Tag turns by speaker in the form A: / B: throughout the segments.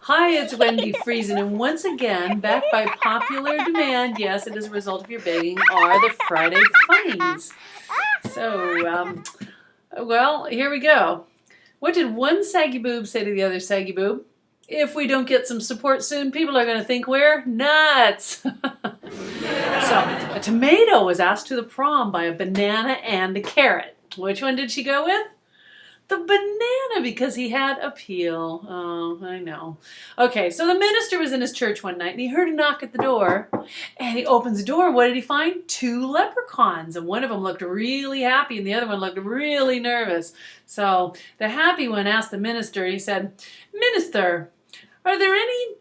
A: Hi, it's Wendi Friesen, and once again, back by popular demand, yes, it is a result of your begging, are the Friday Funnies. So, well, here we go. What did one saggy boob say to the other saggy boob? If we don't get some support soon, people are going to think we're nuts. So, a tomato was asked to the prom by a banana and a carrot. Which one did she go with? The banana, because he had a peel. Oh, I know. Okay, so the minister was in his church one night and he heard a knock at the door. And he opens the door. What did he find? Two leprechauns. And one of them looked really happy and the other one looked really nervous. So the happy one asked the minister, he said, "Minister, are there any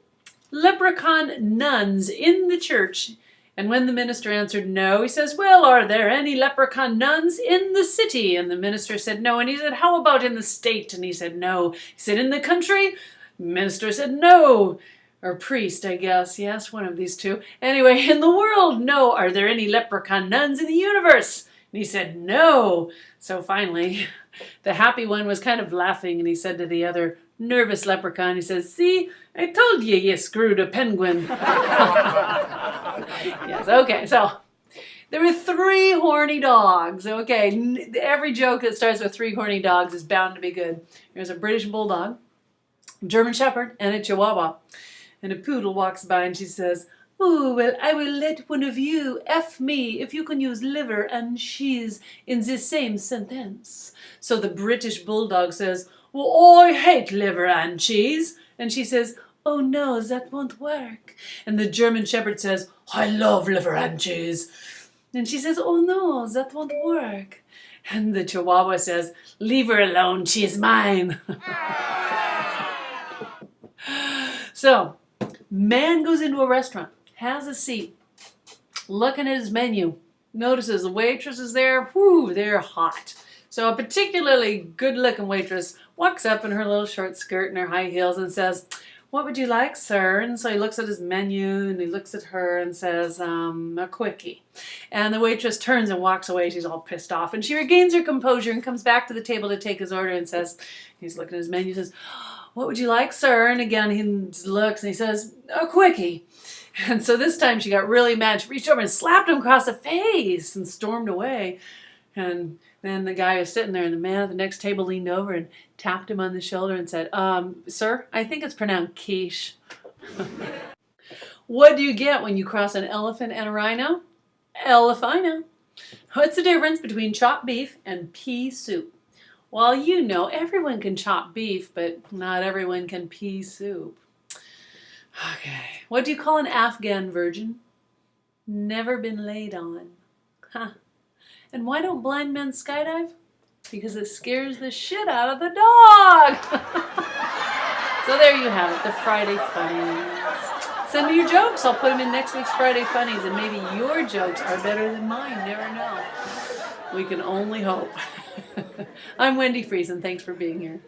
A: leprechaun nuns in the church?" And when the minister answered no, he says, "Well, are there any leprechaun nuns in the city?" And the minister said no. And he said, "How about in the state?" And he said no. He said, "In the country?" The minister said no. Or priest, I guess. Yes, one of these two. Anyway, in the world, no. "Are there any leprechaun nuns in the universe?" And he said no. So finally, the happy one was kind of laughing and he said to the other nervous leprechaun, he says, "See, I told you screwed a penguin." Yes, okay, so there were three horny dogs. Okay, every joke that starts with three horny dogs is bound to be good. There's a British bulldog, a German shepherd, and a chihuahua. And a poodle walks by and she says, "Oh, well, I will let one of you F me if you can use liver and cheese in the same sentence." So the British bulldog says, "Well, I hate liver and cheese." And she says, "Oh no, that won't work." And the German shepherd says, "I love liver and cheese." And she says, "Oh no, that won't work." And the chihuahua says, "Leave her alone, she is mine." So, man goes into a restaurant, has a seat, looking at his menu, notices the waitress is there. Whew, they're hot. So a particularly good-looking waitress walks up in her little short skirt and her high heels and says, "What would you like, sir?" And so he looks at his menu and he looks at her and says, "A quickie." And the waitress turns and walks away. She's all pissed off. And she regains her composure and comes back to the table to take his order and says, he's looking at his menu and says, "What would you like, sir?" And again he looks and he says, "A quickie." And so this time she got really mad. She reached over and slapped him across the face and stormed away. And then the guy was sitting there and the man at the next table leaned over and tapped him on the shoulder and said, "Sir, I think it's pronounced quiche." What do you get when you cross an elephant and a rhino? Elephino. What's the difference between chopped beef and pea soup? Well, you know, everyone can chop beef, but not everyone can pea soup. Okay. What do you call an Afghan virgin? Never been laid on. Huh. And why don't blind men skydive? Because it scares the shit out of the dog. So there you have it, the Friday Funnies. Send me your jokes. I'll put them in next week's Friday Funnies, and maybe your jokes are better than mine. Never know. We can only hope. I'm Wendi Friesen. Thanks for being here.